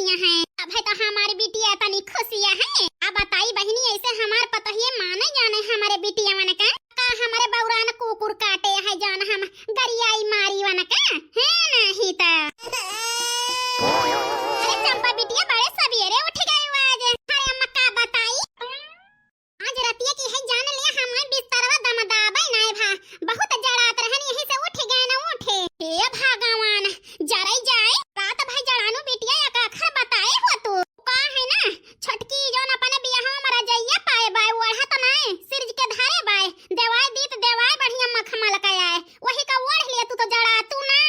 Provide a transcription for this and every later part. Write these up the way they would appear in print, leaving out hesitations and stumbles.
रही हैं। अब है तो हमारी बिटिया तनी खुशियां है। अब बताई बहनी ऐसे हमार पतोहिए माने जाने हमारे बिटिया मन का हमारे बौरान कुकुर काटे है जान हम गरियाई मारी वन का है नहीं ता। अरे चंपा बिटिया बड़े सवेरे उठ गई आज। अरे अम्मा का बताई आज रतिया की है जान ले हमें बिस्तरवा दमदाबे नहीं भा बहुत जड़ात रहन यही से उठ गए ना उठे। हे भगवान जरई जाए रात भाई जड़ानु बिटिया या का अखर बताए हो तू का है ना छटकी जोन अपने बियाह में मरा जाइए पाए बाय ओढ़ा तो नहीं सिरज के धारे बाय देवाय दीत देवाय बढ़िया मखमल का आए वही का ओढ़ लिया तू तो जड़ा तू ना।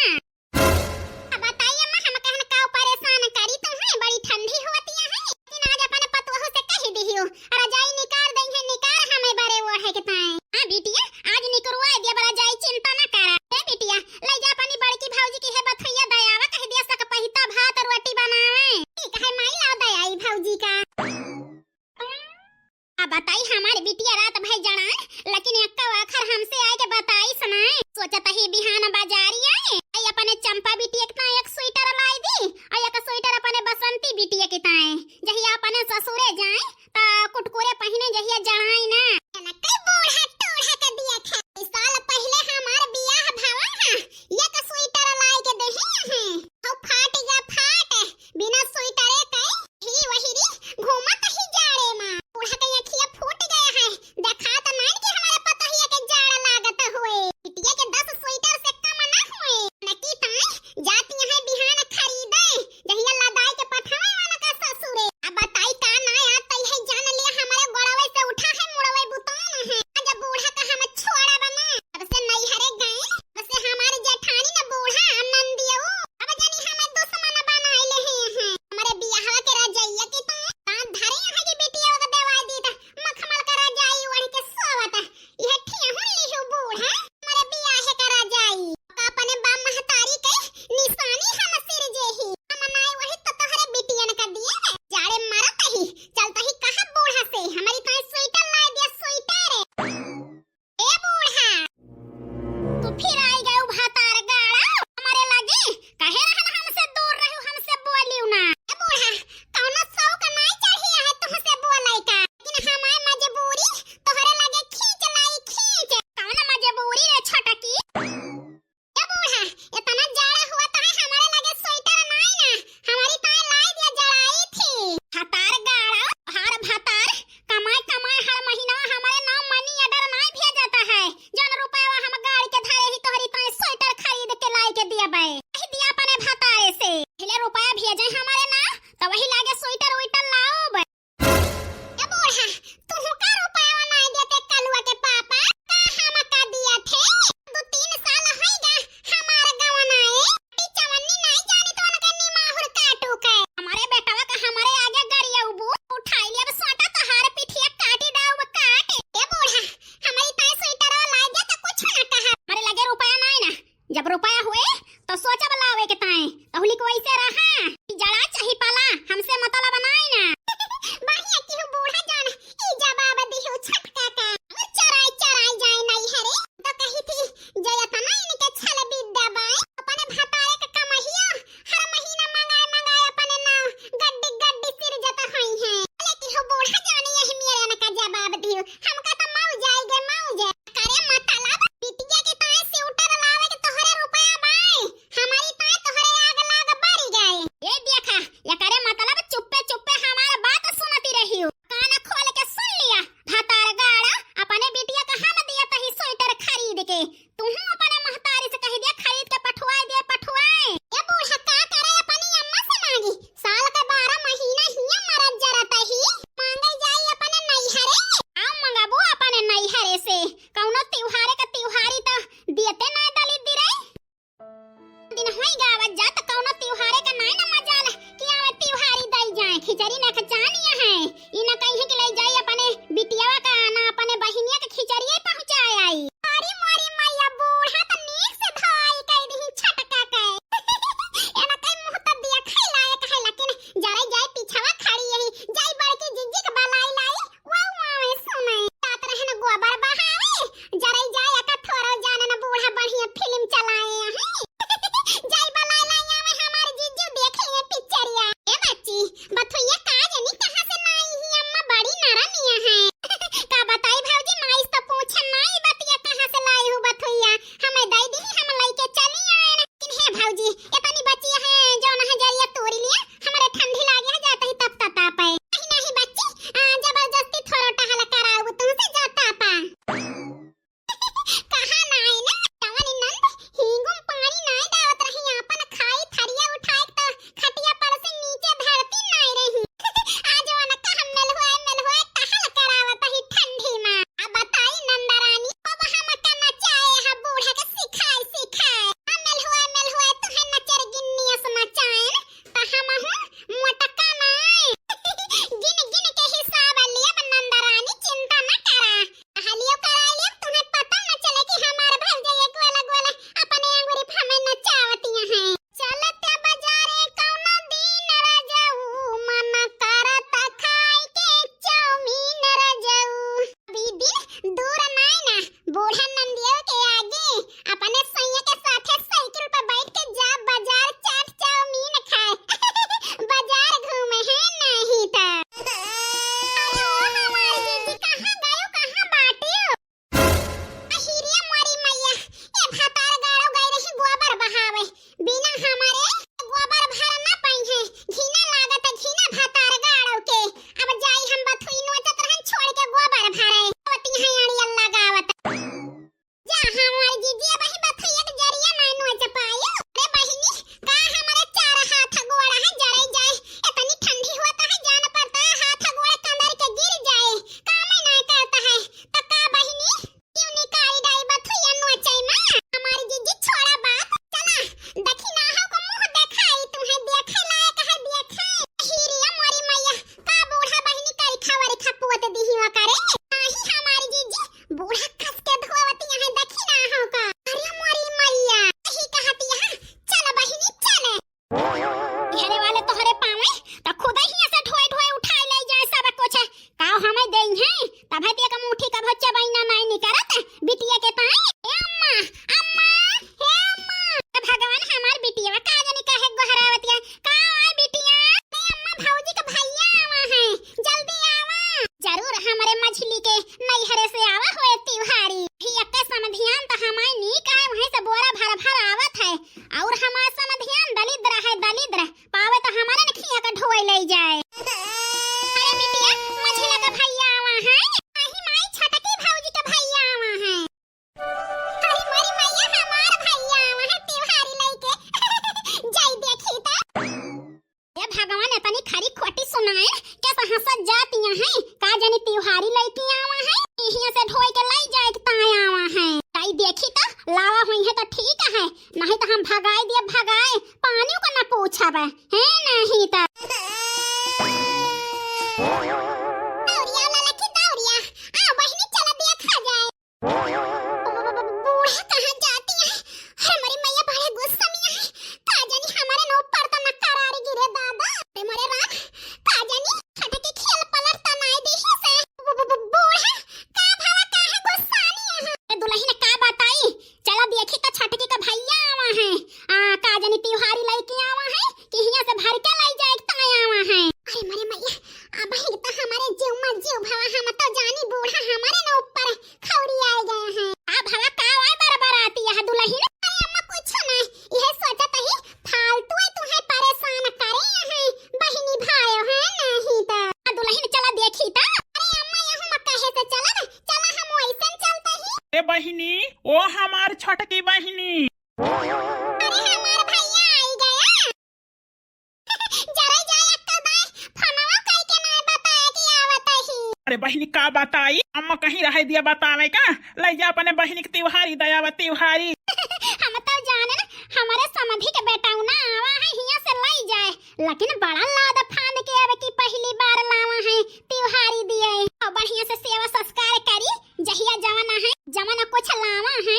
अब बताइए अम्मा हम कहन का परेशान करी तुम है बड़ी ठंडी होती है लेकिन आज अपने पतोह से कह दियो रजाई निकाल देंगे निकाल हमें बड़े ओढ़े के ताए। हां बिटिया आज निकरवा दिया बड़ा जाई चिंता ना करा ए बिटिया ले जा अपनी बड़की भौजी की है बथैया दयावा कह दिया सक पहिता भात और रोटी बनावे ठीक है माई ला दयाई भौजी का। अब बताई हमारे बिटिया रात भाई जड़ान लेकिन एक्का आखर हमसे आए के बताई सुनाए सोचत ही बिहान बाजारी आए आई अपने चंपा बिटिया के एक स्वेटर लाई दी आई एक स्वेटर अपने बसंती बिटिया के ताए जहिया अपने ससुरे जाए ता कुटकुरे पहिने जहिया जड़ाई ना कई बूढ़ा टोढ़ा के दिया था साल पहले हमार बियाह भवन है एक स्वेटर लाई के देही है हौ फाट जा फाट बिना स्वेटरे कई ही वही री घूमत ही जाड़े मां बूढ़ा के अखिया फूट गया है देखा तो नहीं कि हमारे पतोहिया के जाड़ा लागत हुए बिटिया के 10 स्वेटर से कम ना हुए नकी ताई जाती है बिहान खरीदे जहिया लदाई के पठावे वाला का ससुरे। अब बताई का ना आत है जान ले हमारे गोड़वे से उठा है मुड़वे बुतान है जब बूढ़ा का हम छोड़ा बना अब से नहीं हरे गए अब से हमारी जेठानी ना बूढ़ा नंदियो अब जानी हमें दुश्मन बनाई ले हैं हमारे बियाह के रजैया के दांत धरे है कि बेटिया को देवाई दी त मखमल का रजाई ओढ़ के सोवत यह ठिया हुई हो बूढ़ा हमारे बियाह का रजाई अपने बाप महतारी के निशानी हम सिर जेही हम नाई वही तो तोहरे बिटियन का दिए जाड़े मरत ही चलता ही कहां बूढ़ा से हमारी ताई स्वेटर ला दिया स्वेटर ए बूढ़ा तू फिर आई गए भातार गाड़ा हमारे लगे कहे रहन हमसे दूर रहू हमसे बोलियो ना ए बूढ़ा कौनो शौक नहीं चाहिए है तुमसे बोलै का लेकिन हमार मजबूरी तोहरे लगे खींच लाई खींच कौन मजबूरी रे छटकी ए बूढ़ा इतना जाड़ा हुआ तो हमारे लगे स्वेटर नहीं ना हमारी ताई लाई दिया जड़ाई थी भातार गाड़ा हर भातार कमाई कमाई हर महीना हमारे नाम मनी ऑर्डर नहीं भेजता है जन रुपया हम गाड़ी के धारे ही तोहरी ताई स्वेटर खरीद के लाई के दिया बे वही दिया अपने भातारे से पहले रुपया भेजे हमारे ना तो वही लागे स्वेटर वेटर लाओ बे। ए बूढ़ा तू का रुपया नहीं देते कलुआ के पापा का हम का दिया थे 2-3 साल होइगा हमारे गांव ना टी चवन्नी नहीं जानी तो उनका निमाहुर काटू के हमारे बेटावा का हमारे आगे गरिया उबू उठाई ले अब सोटा तो हार पिठिया काटी दाऊ काट ए बूढ़ा हमारी ताई स्वेटर ला दे तो कुछ ना कहा हमारे लगे रुपया नहीं ना जब रुपया हुए तो सोचा लावे के ताई तहुली को ऐसे रहा जड़ा चाही पाला हमसे मतलब नहीं ना बढ़िया की हो बूढ़ा जान ई जवाब दियो छटका का चराई चराई जाए नहीं हरे तो कही थी जयता नहीं इनके छल विद्या बाई अपने भातारे का कमहिया हर महीना मंगाए अपने नाम गड्डी गड्डी सिर जता हई है लेकिन हो बूढ़ा जानी यही मेरे न का जवाब दियो हमका तो मौ जाएगे मौ करे मतलब बिटिया के ताए स्वेटर लावे के तोहरे रुपया बाई हमारी ताए तोहरे आग लाग बारी गए ये देखा ये करे मतलब चुप्पे चुप्पे हमारा बात सुनती रही हो कान खोल के सुन लिया भातार गाड़ा अपने बिटिया का हम दिया तही स्वेटर खरीद के तू अपने महतारी से कह दिया खरीद के पठवाए दे पठवाए ये बूढ़ा का करे अपनी अम्मा से मांगी साल के 12 महीना ही मरत जरता ही मांगे जाई अपने नैहरे आओ मंगाबो अपने नैहरे से कौनो त्योहारे का त्योहारी तो देते ना दलित दी रे दिन होई गावत जात कौनो त्योहारे का नहीं ना मजाल कि आवे त्योहारी दई जाए खिचड़ी ना खचानिया है ई ना कहीं के ले जाई अपने बिटिया का ना अपने बहिनिया के खिचड़िए पहुंचाए आई अरे मारी मैया बूढ़ा तो नीक से धाई कह दी छटका के एना कई मुंह त दिया खैलाए कहे लेकिन जरे जाए पीछवा खड़ी यही जाई बड़की जिज्जी के बलाई लाई वाव वाव सुने तात रहन गोबर बहावे जरे जाए का थोरो जान ना बूढ़ा बढ़िया फिल्म चलाए हैं जाई बलाई लाई आवे हमारी जिज्जू देख लिए पिक्चरिया ए बच्ची ढोए ले जाए। अरे बिटिया मझिला का भैया आवा है, आही माई छटकी भौजी का भैया आवा है। अरे मोरी मैया हमार भैया आवा है त्योहारी लेके। जाई देखी त ये भगवान इतनी खरी खोटी सुनाए कैसा हंसत जातियां हैं। का जानी त्योहारी लेके आवा है, इहिया से ढोए के ले जाए के ताय आवा है। ताई देखी त लावा हुई है तो ठीक है, नहीं तो हम भगाए दिए भगाए, पानी को ना पूछब है नहीं त। दौड़िया ललकी दौड़िया, आ बहिनी चला देखा जाए। बूढ़ा कहां जाती है, अरे मेरी मैया बड़े गुस्सा में है। का जानी हमारे नो ऊपर तो न करारी गिरे दादा। अरे मोरे राम का जानी छटके खेल पलट त नाय देही से। बूढ़ा का भावा काहे गुस्सा नहीं है। दुल्ही ने का बताई, चला देखी त छटके का भैया आवा है। का जानी त्योहारी लेके आवा है कि हिया से भर के लाई जाए ताय आवा है। अरे मेरे मैया अब ही तो हमारे जीव में जीव भावा, हम तो जानी बूढ़ा हमारे न ऊपर खौरी आए गए हैं। आ भावा का आए बार-बार आती है दुल्ही ने। अरे अम्मा कुछ ना, यह सोचत ही फालतू तुम्हें परेशान करे हैं बहिनी भाई है नहीं त। दुल्ही ने चला देखी त। अरे अम्मा यहां मत कहे से चला हम वैसन चलते ही। ए बहिनी, ओ हमार छोटकी बहिनी। अरे हमार भैया आई गया। जरा जाए अक्का बाय फनवा कह के ना बताए कि आवत ही। अरे बहिनी का बताई, अम्मा कहीं रह दिया बतावे का। ले जा अपने बहिनी की त्योहारी दयावा त्योहारी। हम तो जाने ना हमारे समधी के बेटा ना आवा है हिया से ले जाए, लेकिन बड़ा लाद फांद के आवे की पहली बार लावा है त्योहारी दिए। और बढ़िया से सेवा संस्कार करी, जहिया जवाना है जमाना कुछ लावा है।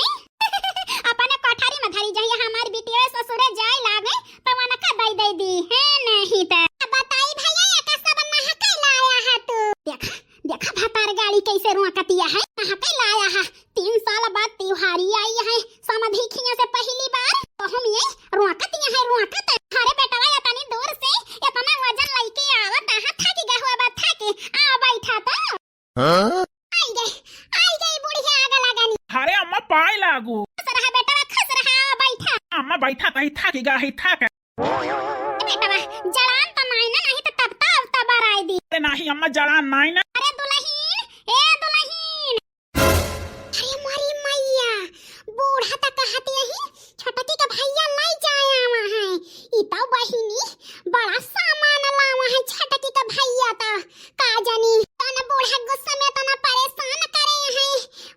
अपने कोठारी में धरी जहिया हमारी बिटिया ससुरे जाए लागे तो वना का दई दई दी है नहीं त। बताई भैया ये कैसा बनना है के लाया है तू। देखा देखा भतार गाड़ी कैसे रुआकतिया है, कहां पे लाया है। 3 साल बाद त्योहारी आई है, समधी खिया से पहली बार तो हम ये रुआकतिया है रुआकत। अरे बेटवा या तनी दूर से इतना वजन लेके आवत है, थक गया हुआ बात थके आ बैठा त। आई गई बुढ़िया आगे लगानी। अरे अम्मा पाए लागू। खस रहा बेटवा खस रहा बैठा। अम्मा बैठा तही थक गा ही थक। बेटवा जड़ान तो नहीं तो तब तबार आई दी। अरे नहीं अम्मा जड़ा नहीं ना। अरे दुल्हीन ए दुल्हीन। अरे मारी मैया बूढ़ा त कहती है छोटकी का भैया लाई जाए आवा है। ई तो बहिनी बड़ा सामान लावा है छोटकी का भैया त। का जानी तना बूढ़ा गुस्सा में तना परेशान करे है,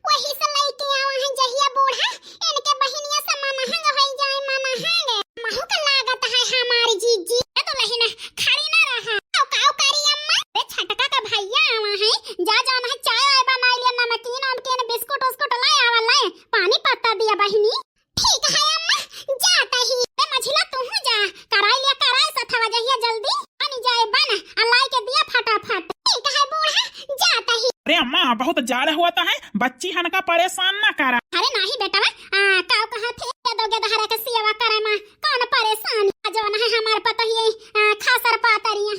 वही से लेके आवा है। जहिया बूढ़ा इनके बहिनिया से मनहंग हो जाए मनहंग महू का लागत है हमारी जीजी। ए दुल्हीन खड़ी ना रहा काऊ करी अम्मा। ए छटका का भैया आवा है, जा जाना है चाय आए बना लिया, नमकीन नमकीन बिस्कुट उस्कुट लाए आवा लाए, पानी पत्ता दिया बहिनी। ठीक है अम्मा जाता ही। ए मझिला तू जा कराई लिया कराई सथवा जहिया जल्दी बन जाए बन अलाई के दिया फटाफट। ठीक है बूढ़ा जाता ही। अरे अम्मा बहुत जाड़ा हुआ है, बच्ची हन का परेशान ना करा। अरे नहीं बेटा काऊ कहा थे दोगे दहरा के सेवा करे मां कौन परेशान। जवन है हमार पता ही खासर पातरिया